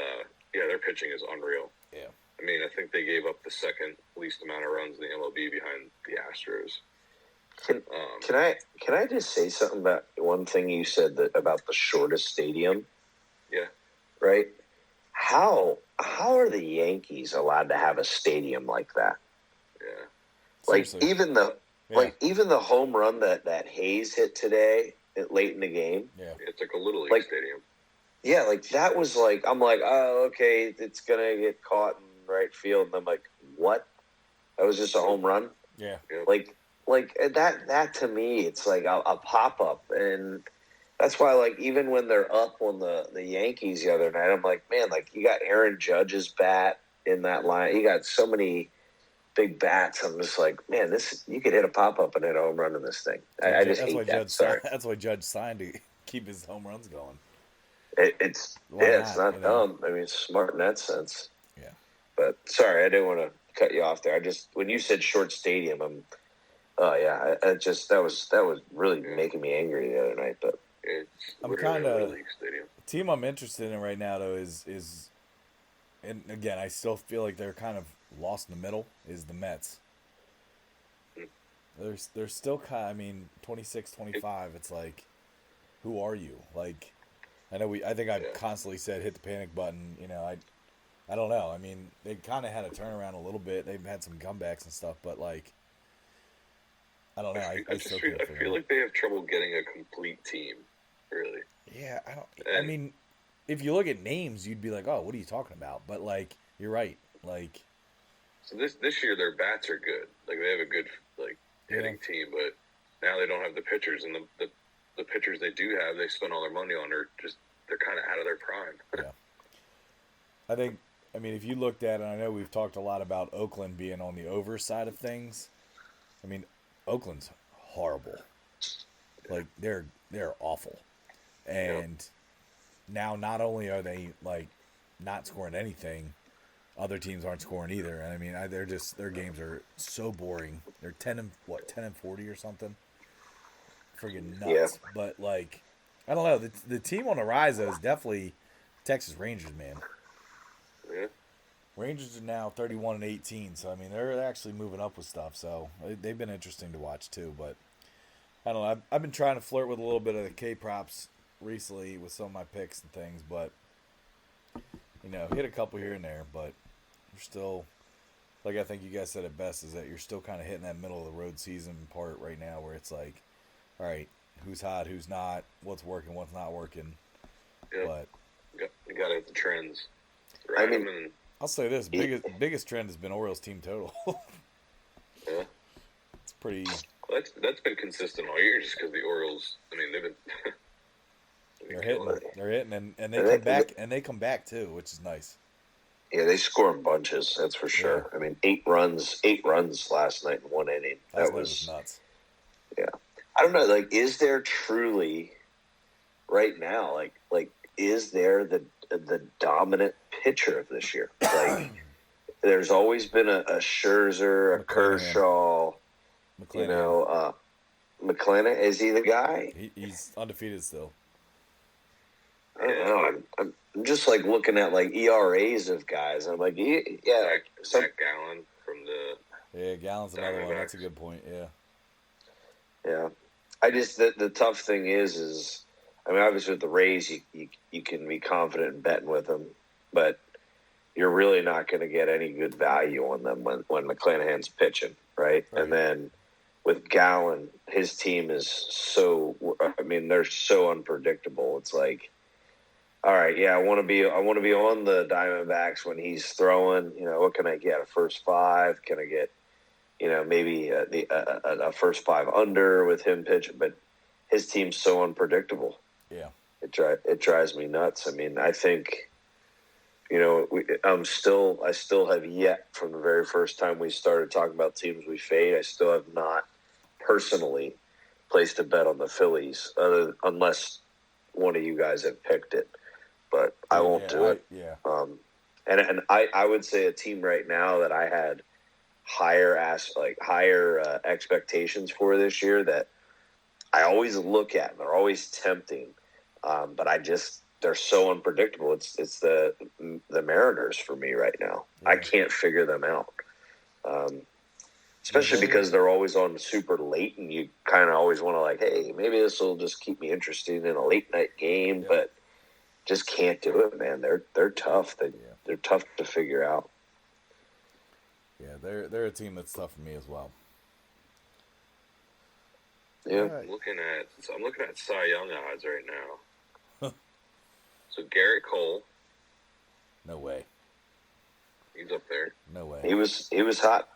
their pitching is unreal. Yeah. I mean, I think they gave up the second least amount of runs in the MLB behind the Astros. Can I just say something about one thing you said about the shortest stadium? Yeah. Right? How are the Yankees allowed to have a stadium like that? Yeah. Like Seriously. even the home run that Hayes hit today late in the game. Yeah. It's like a Little League stadium. Yeah, like that was like, I'm like, oh, okay, it's gonna get caught in right field, and I'm like, what? That was just a home run. Yeah. Like that to me, it's like a pop up, and that's why, like, even when they're up on the Yankees the other night, I'm like, man, like, you got Aaron Judge's bat in that line. You got so many big bats. I'm just like, man, you could hit a pop up and hit a home run in this thing. I just hate that. Sorry. That's why Judge signed to keep his home runs going. It's not dumb. I mean, it's smart in that sense. Yeah. But sorry, I didn't want to cut you off there. when you said short stadium, that was really making me angry the other night. But it's I'm kind of stadium. Team I'm interested in right now though is, and again I still feel like they're kind of lost in the middle. Is the Mets. They're still kind. I mean, 26, 25. It's like, who are you? Like, I think I've constantly said hit the panic button. You know, I don't know. I mean, they kind of had a turnaround a little bit. They've had some comebacks and stuff, but like, I don't know. I feel like they have trouble getting a complete team. Really. Yeah, I mean, if you look at names, you'd be like, oh, what are you talking about? But like, you're right. Like, so this year their bats are good. Like they have a good hitting team, but now they don't have the pitchers, and the pitchers they do have, they spend all their money on, they're kind of out of their prime. Yeah. I mean, if you looked at it, I know we've talked a lot about Oakland being on the over side of things. I mean, Oakland's horrible. Like, they're awful. And now not only are they, like, not scoring anything, other teams aren't scoring either. And I mean, their games are so boring. They're 10 and 40 or something. Friggin' nuts. Yeah. But, like, I don't know. The team on the rise, though, is definitely Texas Rangers, man. Yeah. Rangers are now 31 and 18, so I mean they're actually moving up with stuff. So they've been interesting to watch too. But I don't know. I've been trying to flirt with a little bit of the K props recently with some of my picks and things, but hit a couple here and there. But we're still, like I think you guys said it best, is that you're still kind of hitting that middle of the road season part right now, where it's like, all right, who's hot, who's not, what's working, what's not working. Yeah. Uh, But you got to hit the trends. I mean, I'll say this: biggest trend has been Orioles team total. Yeah, it's pretty. Well, that's been consistent all year, just because the Orioles. I mean, they've been. They're hitting, and they come back, and they come back too, which is nice. Yeah, they score in bunches. That's for sure. Yeah. I mean, 8 runs last night in 1 inning. That was nuts. Yeah, I don't know. Like, is there truly right now? Like, is there the dominant pitcher of this year? Like, there's always been a Scherzer, a McClanahan. Kershaw, McClanahan. McClanahan. Is he the guy? He's undefeated still. I don't know. I'm just like looking at like ERAs of guys. I'm like, yeah, Zach Gallen from the. Yeah, Gallen's another one. That's a good point. Yeah. Yeah. I just the tough thing is I mean, obviously with the Rays, you can be confident in betting with them, but you're really not going to get any good value on them when McClanahan's pitching, right? And then with Gallen, his team is so. I mean, they're so unpredictable. It's like, all right, yeah, I want to be on the Diamondbacks when he's throwing. What can I get? A first five? Can I get, maybe a first five under with him pitching? But his team's so unpredictable. Yeah, it drives me nuts. I mean, I think, I still have yet from the very first time we started talking about teams we fade. I still have not personally placed a bet on the Phillies, unless one of you guys have picked it. But I won't do it. Yeah. And I would say a team right now that I had higher expectations for this year that I always look at, and they're always tempting, but they're so unpredictable. It's the Mariners for me right now. Yeah. I can't figure them out, especially because they're always on super late, and you kind of always want to like, hey, maybe this will just keep me interested in a late night game, but just can't do it, man. They're tough. They're tough to figure out. Yeah, they're a team that's tough for me as well. Yeah, right. I'm looking at Cy Young odds right now. So Garrett Cole. No way. He's up there. No way. He was hot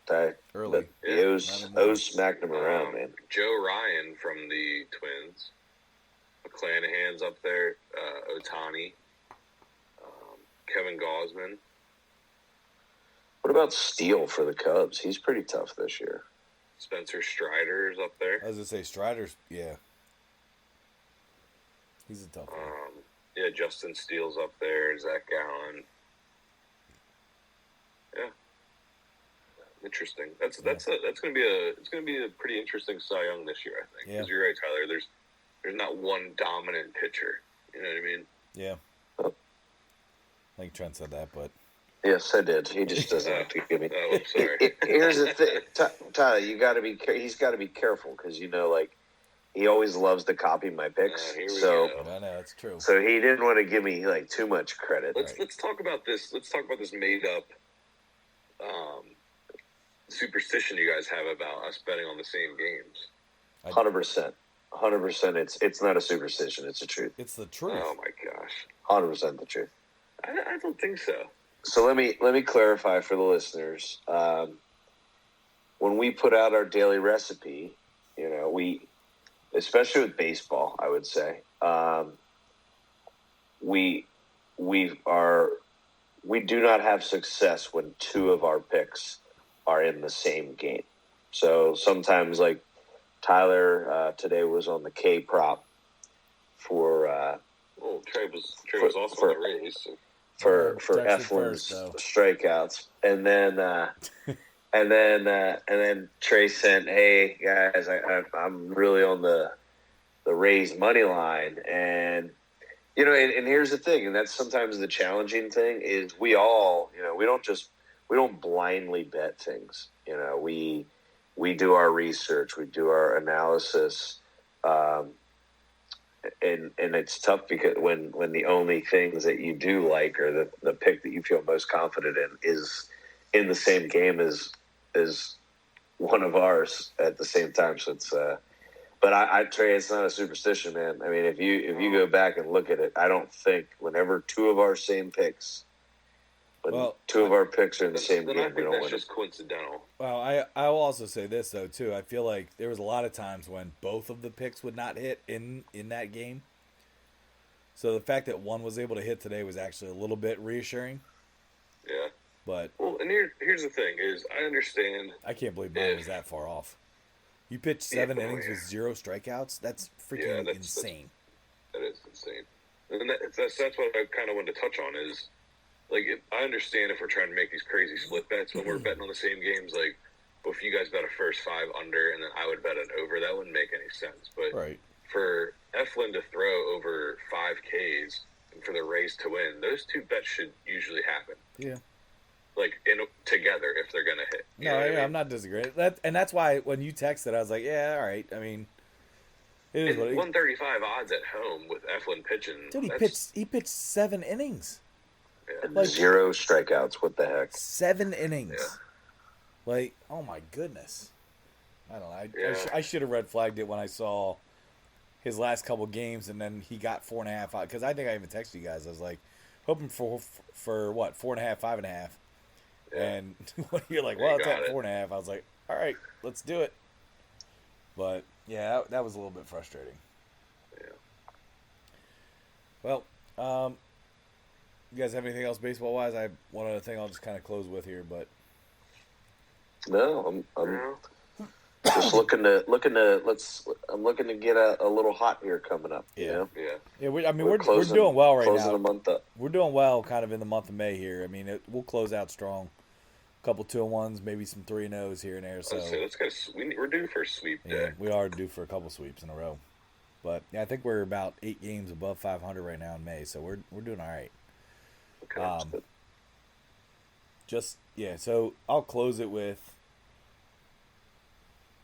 early. He was smacked him around, man. Joe Ryan from the Twins. McClanahan's up there. Ohtani. Kevin Gausman. What about Steele for the Cubs? He's pretty tough this year. Spencer Strider's up there. I was going to say, Strider's, yeah. He's a tough one. Yeah, Justin Steele's up there. Zach Gallen. Yeah. Interesting. That's going to be a pretty interesting Cy Young this year, I think. Because you're right, Tyler. There's not one dominant pitcher. You know what I mean? Yeah. I think Trent said that, but yes, I did. He just doesn't have to give me. Oh, I'm sorry. Here's the thing, Tyler. He's got to be careful because he always loves to copy my picks. I know that's true. So he didn't want to give me too much credit. Let's talk about this. Let's talk about this made up superstition you guys have about us betting on the same games. 100%. It's not a superstition. It's the truth. It's the truth. Oh my gosh. 100% the truth. I don't think so. So let me clarify for the listeners. When we put out our daily recipe, we, especially with baseball, I would say, we do not have success when two of our picks are in the same game. So sometimes, like Tyler today was on the K prop for. Trey was also on the Rays. So. For Eflin's strikeouts, and then Trey sent, "Hey guys, I'm really on the Rays money line," and and here's the thing, and that's sometimes the challenging thing is we don't blindly bet things. We do our research, we do our analysis. And it's tough because when the only things that you do like or the pick that you feel most confident in is in the same game as one of ours at the same time. So it's but I Trey, it's not a superstition, man. I mean, if you go back and look at it, I don't think whenever two of our same picks, two of our picks are in the same game, I think that's just coincidental. Well, I will also say this though too. I feel like there was a lot of times when both of the picks would not hit in that game. So the fact that one was able to hit today was actually a little bit reassuring. Yeah. But and here's the thing is I understand. I can't believe mine was that far off. You pitched 7 innings with 0 strikeouts. That's freaking insane. That is insane. And that's what I kind of wanted to touch on is like I understand if we're trying to make these crazy split bets when we're betting on the same games, like well, if you guys bet a first 5 under and then I would bet an over, that wouldn't make any sense. But Right. for Eflin to throw over 5 Ks and for the Rays to win, those two bets should usually happen. Yeah. Like together if they're gonna hit. No, yeah, I mean? I'm not disagreeing. That's why when you texted, I was like, yeah, all right. I mean, it is and what it is. 135 odds at home with Eflin pitching. Dude, he pitched 7 innings. And Like- 0 strikeouts. What the heck? 7 innings. Yeah. Like, oh my goodness. I don't know. Yeah. I should have red flagged it when I saw his last couple games, and then he got 4.5 out. Because I think I even texted you guys. I was like, hoping for what, 4.5, 5.5. Yeah. And when you're like, well, it's at 4.5, I was like, all right, let's do it. But yeah, that was a little bit frustrating. Yeah. Well, you guys have anything else baseball wise? I have one other thing I'll just kind of close with here, but No, I'm No. just looking to I'm looking to get a little hot here coming up. You Yeah. know? Yeah. yeah, we're We're doing well right closing now. the month up. We're doing well, kind of in the month of May here. I mean, we'll close out strong. A couple 2-1s, maybe some 3-0s here and there. So Let's go. We're due for a sweep yeah, day. we are due for a couple sweeps in a row. But yeah, I think we're about 8 games above 500 right now in May, so we're doing all right. Okay. So I'll close it with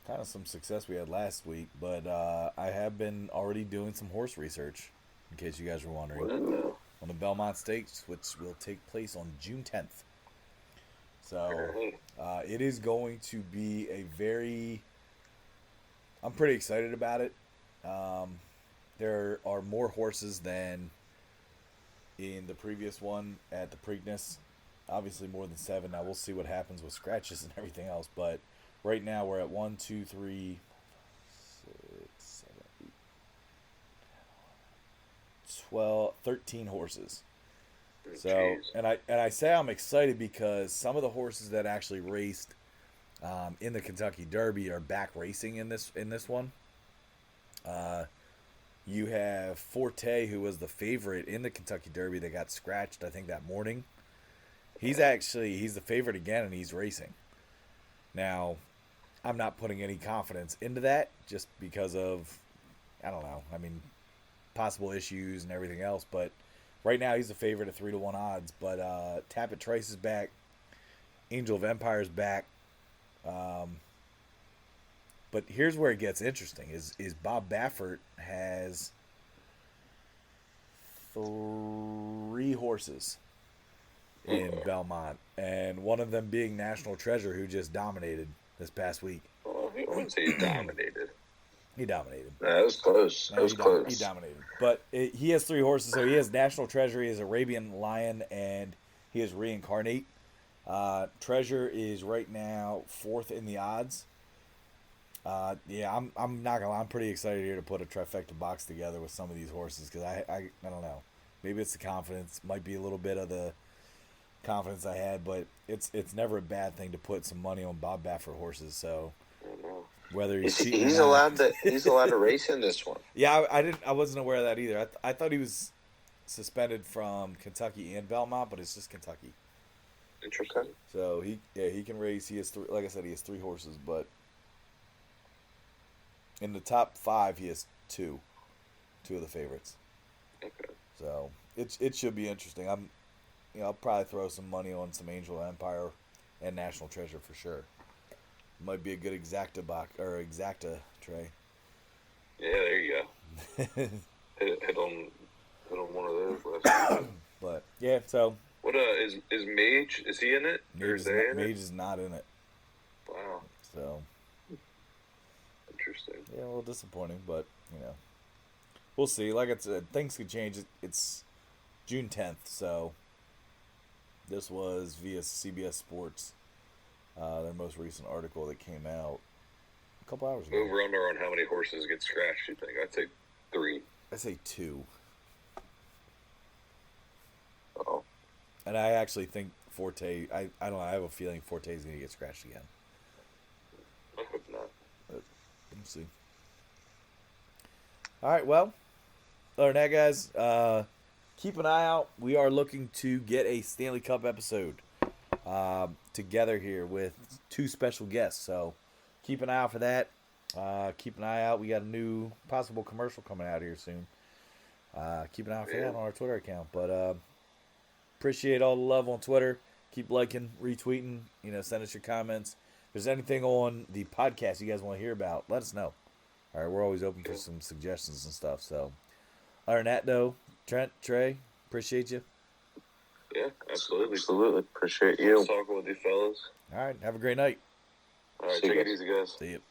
kind of some success we had last week, but I have been already doing some horse research, in case you guys were wondering, Ooh. on the Belmont Stakes, which will take place on June 10th. So it is going to be I'm pretty excited about it. There are more horses than in the previous one at the Preakness. Obviously more than 7. Now we'll see what happens with scratches and everything else, but right now we're at 1, 2, 3, 6, 7, 8, 12, 13 horses. So, Jeez. and I say I'm excited because some of the horses that actually raced in the Kentucky Derby are back racing in this one. You have Forte, who was the favorite in the Kentucky Derby that got scratched, I think, that morning. He's the favorite again, and he's racing. Now, I'm not putting any confidence into that just because of, I don't know, I mean, possible issues and everything else, but right now he's the favorite at 3-1 odds. But Tapit Trice is back. Angel of Empire is back. But here's where it gets interesting: is Bob Baffert has 3 horses in Belmont, and one of them being National Treasure, who just dominated this past week. Well, I wouldn't say he dominated. He dominated. That was close. That was close. He dominated. But he has 3 horses. So he has National Treasure, he has Arabian Lion, and he has Reincarnate. Treasure is right now 4th in the odds. Yeah, I'm not gonna lie, I'm pretty excited here to put a trifecta box together with some of these horses because I don't know. Maybe it's the confidence, might be a little bit of the confidence I had, but it's never a bad thing to put some money on Bob Baffert horses. So whether He's allowed to race in this one. Yeah, I wasn't aware of that either. I thought he was suspended from Kentucky and Belmont, but it's just Kentucky. Interesting. So he can race. He has 3, like I said, he has 3 horses, but in the top 5 he has 2 of the favorites. Okay. So it should be interesting. I'll probably throw some money on some Angel Empire and National Treasure for sure. Might be a good exacta box or exacta tray. Yeah, there you go. hit on one of those lists. But yeah, so What is Mage? Is he in it? Or is they in Mage it? is not in it. Wow, So interesting. yeah, a little disappointing, but we'll see. Like I said, things could change. It's June 10th, so this was via CBS Sports, their most recent article that came out a couple hours ago. Over under on how many horses get scratched? You think? I'd say 3. I say 2, Oh, and I actually think Forte. I don't know. I have a feeling Forte is going to get scratched again. I hope not. We'll see. All right, well, other than that, guys, keep an eye out. We are looking to get a Stanley Cup episode together here with 2 special guests. So keep an eye out for that. Keep an eye out. We got a new possible commercial coming out here soon. Keep an eye out for that on our Twitter account. But appreciate all the love on Twitter. Keep liking, retweeting. Send us your comments. If there's anything on the podcast you guys want to hear about, let us know. All right, we're always open for some suggestions and stuff. So, other than that, though, Trent, Trey, appreciate you. Yeah, absolutely. Absolutely. Appreciate you. Talking with you fellas. All right, have a great night. All right, take it easy, guys. See you.